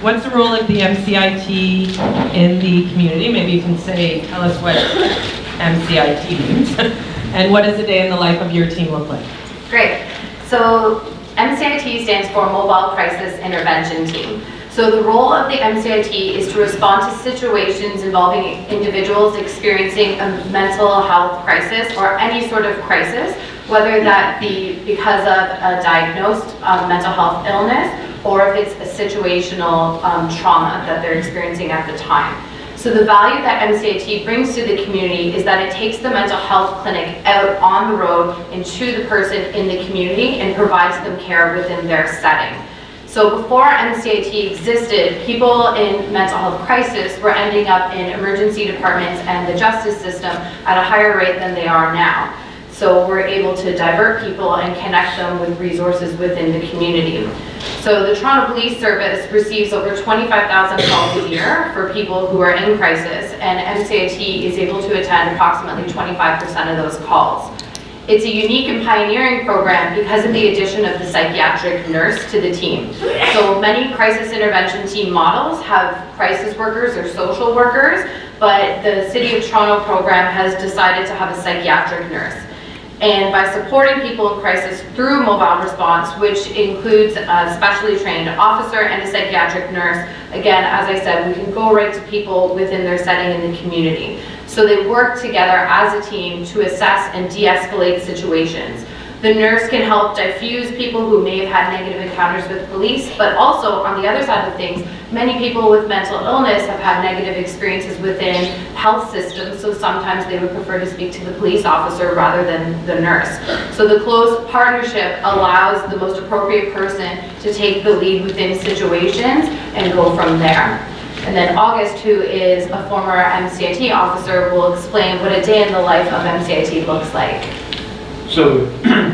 What's the role of the MCIT in the community? Maybe you can tell us what MCIT means. And what does a day in the life of your team look like? Great. So MCIT stands for Mobile Crisis Intervention Team. So the role of the MCIT is to respond to situations involving individuals experiencing a mental health crisis or any sort of crisis, whether that be because of a diagnosed mental health illness or if it's a situational trauma that they're experiencing at the time. So the value that MCIT brings to the community is that it takes the mental health clinic out on the road and to the person in the community and provides them care within their setting. So before MCIT existed, people in mental health crisis were ending up in emergency departments and the justice system at a higher rate than they are now. So we're able to divert people and connect them with resources within the community. So the Toronto Police Service receives over 25,000 calls a year for people who are in crisis, and MCIT is able to attend approximately 25% of those calls. It's a unique and pioneering program because of the addition of the psychiatric nurse to the team. So many crisis intervention team models have crisis workers or social workers, but the City of Toronto program has decided to have a psychiatric nurse. And by supporting people in crisis through mobile response, which includes a specially trained officer and a psychiatric nurse, again, as I said, we can go right to people within their setting in the community. So they work together as a team to assess and de-escalate situations. The nurse can help diffuse people who may have had negative encounters with police, but also on the other side of things, many people with mental illness have had negative experiences within health systems, so sometimes they would prefer to speak to the police officer rather than the nurse. So the close partnership allows the most appropriate person to take the lead within situations and go from there. And then August, who is a former MCIT officer, will explain what a day in the life of MCIT looks like. So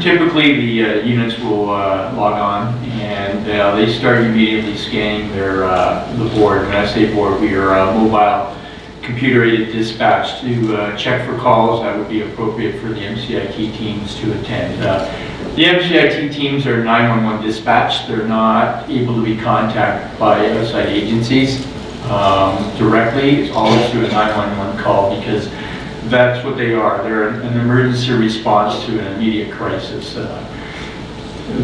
typically the units will log on and they start immediately scanning the board. When I say board, we are a mobile computer-aided dispatch to check for calls that would be appropriate for the MCIT teams to attend. The MCIT teams are 911 dispatch. They're not able to be contacted by outside agencies directly. It's always through a 911 call because that's what they are. They're an emergency response to an immediate crisis.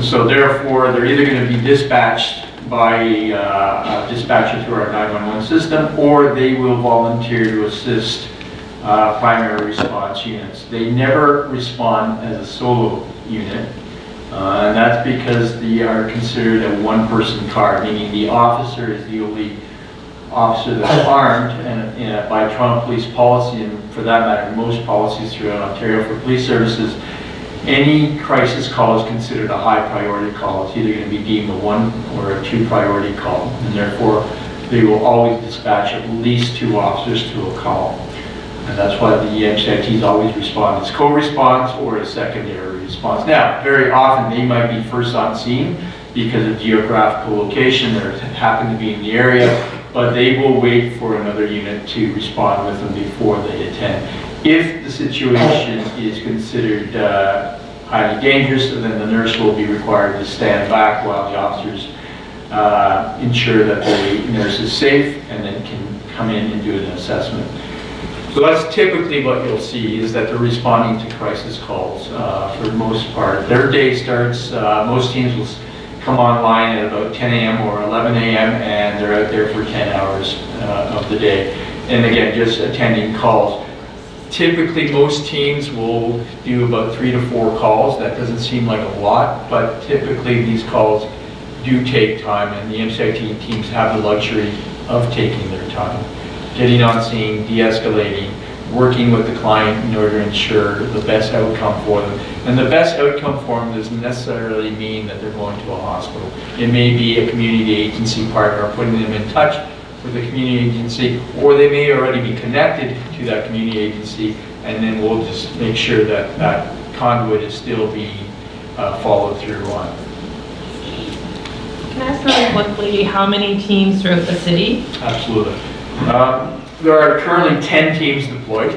So therefore, they're either going to be dispatched by a dispatcher through our 911 system, or they will volunteer to assist primary response units. They never respond as a solo unit, and that's because they are considered a one-person car, meaning the officer is the only officer that's armed, and by Toronto police policy, and for that matter most policies throughout Ontario for police services, any crisis call is considered a high priority call. It's either going to be deemed a 1 or a 2 priority call, and therefore they will always dispatch at least 2 officers to a call. And that's why the MCITs always respond as co-response or a secondary response. Now, very often they might be first on scene because of geographical location or happen to be in the area, but they will wait for another unit to respond with them before they attend. If the situation is considered highly dangerous, then the nurse will be required to stand back while the officers ensure that the nurse is safe and then can come in and do an assessment. So that's typically what you'll see, is that they're responding to crisis calls for the most part. Their day starts, most teams will come online at about 10 a.m. or 11 a.m. and they're out there for 10 hours of the day. And again, just attending calls. Typically, most teams will do about 3 to 4 calls. That doesn't seem like a lot, but typically these calls do take time, and the MCIT teams have the luxury of taking their time. Getting on scene, de-escalating, working with the client in order to ensure the best outcome for them. And the best outcome for them doesn't necessarily mean that they're going to a hospital. It may be a community agency partner putting them in touch with the community agency, or they may already be connected to that community agency, and then we'll just make sure that that conduit is still being followed through on. Can I ask really quickly, how many teams throughout the city? Absolutely. There are currently 10 teams deployed,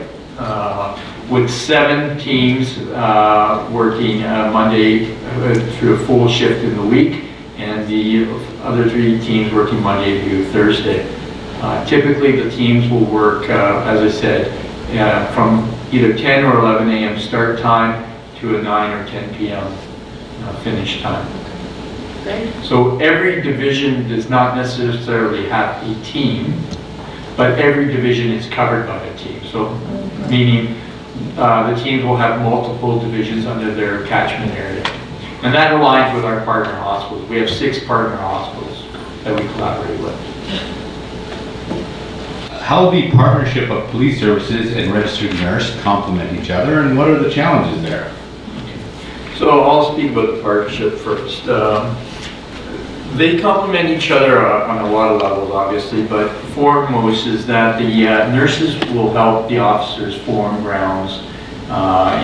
with 7 teams working Monday through a full shift in the week, and the other 3 teams working Monday to Thursday. Typically, the teams will work, as I said, from either 10 or 11 a.m. start time to a 9 or 10 p.m. Finish time. Great. So every division does not necessarily have a team, but every division is covered by a team. So meaning the teams will have multiple divisions under their catchment area. And that aligns with our partner hospitals. We have 6 partner hospitals that we collaborate with. How will the partnership of police services and registered nurse complement each other, and what are the challenges there? So I'll speak about the partnership first. They complement each other on a lot of levels, obviously, but foremost is that the nurses will help the officers form grounds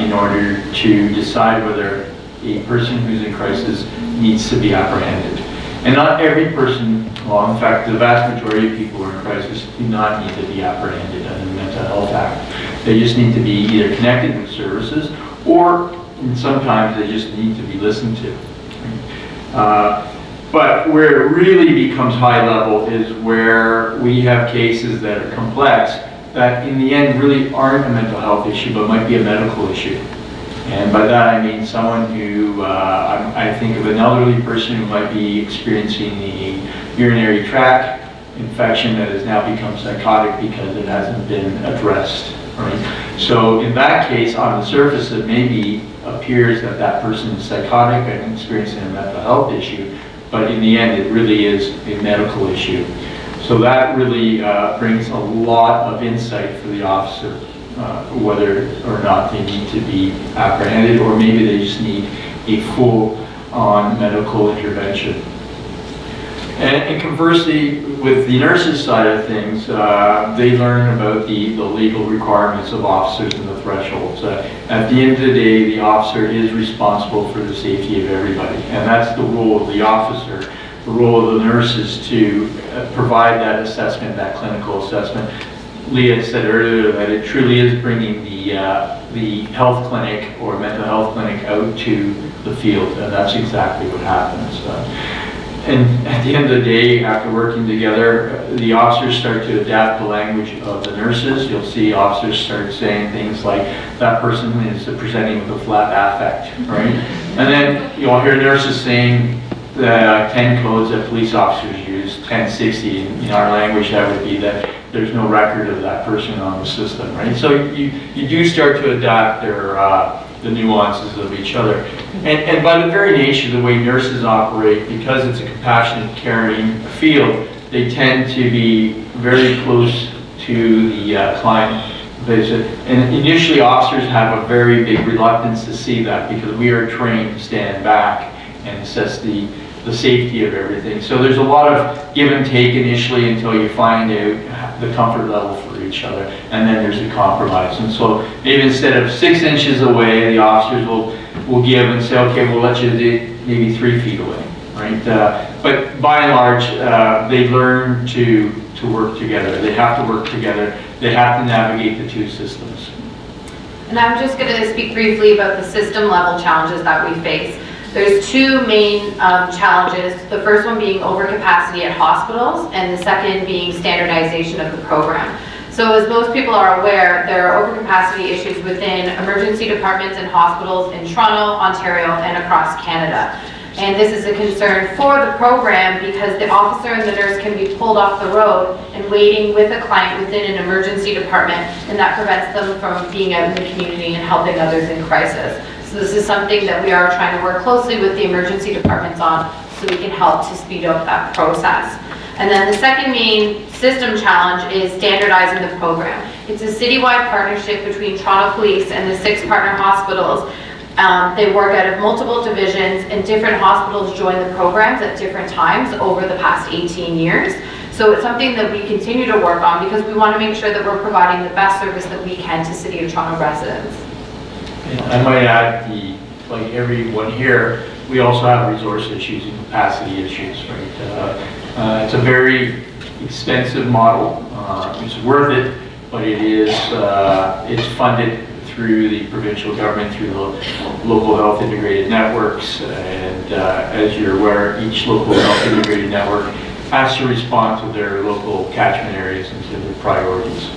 in order to decide whether a person who's in crisis needs to be apprehended. And not every person, well, in fact, the vast majority of people who are in crisis do not need to be apprehended under the Mental Health Act. They just need to be either connected with services, or sometimes they just need to be listened to. But where it really becomes high level is where we have cases that are complex, that in the end really aren't a mental health issue, but might be a medical issue. And by that I mean someone who, I think of an elderly person who might be experiencing a urinary tract infection that has now become psychotic because it hasn't been addressed, right? So in that case, on the surface, it maybe appears that that person is psychotic and experiencing a mental health issue, but in the end, it really is a medical issue. So that really brings a lot of insight for the officer, whether or not they need to be apprehended, or maybe they just need a full-on medical intervention. And conversely, with the nurses' side of things, they learn about the legal requirements of officers and the thresholds. At the end of the day, the officer is responsible for the safety of everybody, and that's the role of the officer. The role of the nurse is to provide that assessment, that clinical assessment. Leah said earlier that it truly is bringing the health clinic or mental health clinic out to the field, and that's exactly what happens. And at the end of the day, after working together, the officers start to adapt the language of the nurses. You'll see officers start saying things like, that person is presenting with a flat affect, right? And then you'll hear nurses saying the 10 codes that police officers use, 1060, in our language that would be that there's no record of that person on the system, right? So you do start to adapt the nuances of each other. And by the very nature of the way nurses operate, because it's a compassionate, caring field, they tend to be very close to the client visit. And initially, officers have a very big reluctance to see that, because we are trained to stand back and assess the safety of everything. So there's a lot of give and take initially until you find out the comfort level for each other, and then there's a compromise. And so maybe instead of 6 inches away, the officers will give and say, okay, we'll let you do maybe 3 feet away, right? But by and large, they learn to work together. They have to work together. They have to navigate the 2 systems. And I'm just going to speak briefly about the system level challenges that we face. There's 2 main challenges, the first one being overcapacity at hospitals, and the second being standardization of the program. So as most people are aware, there are overcapacity issues within emergency departments and hospitals in Toronto, Ontario, and across Canada. And this is a concern for the program because the officer and the nurse can be pulled off the road and waiting with a client within an emergency department, and that prevents them from being out in the community and helping others in crisis. So this is something that we are trying to work closely with the emergency departments on, so we can help to speed up that process. And then the second main system challenge is standardizing the program. It's a citywide partnership between Toronto Police and the 6 partner hospitals. They work out of multiple divisions, and different hospitals join the programs at different times over the past 18 years. So it's something that we continue to work on because we want to make sure that we're providing the best service that we can to City of Toronto residents. And I might add, like everyone here, we also have resource issues and capacity issues, right? It's a very expensive model. It's worth it, but it is it's funded through the provincial government, through the local health integrated networks. And as you're aware, each local health integrated network has to respond to their local catchment areas and to their priorities.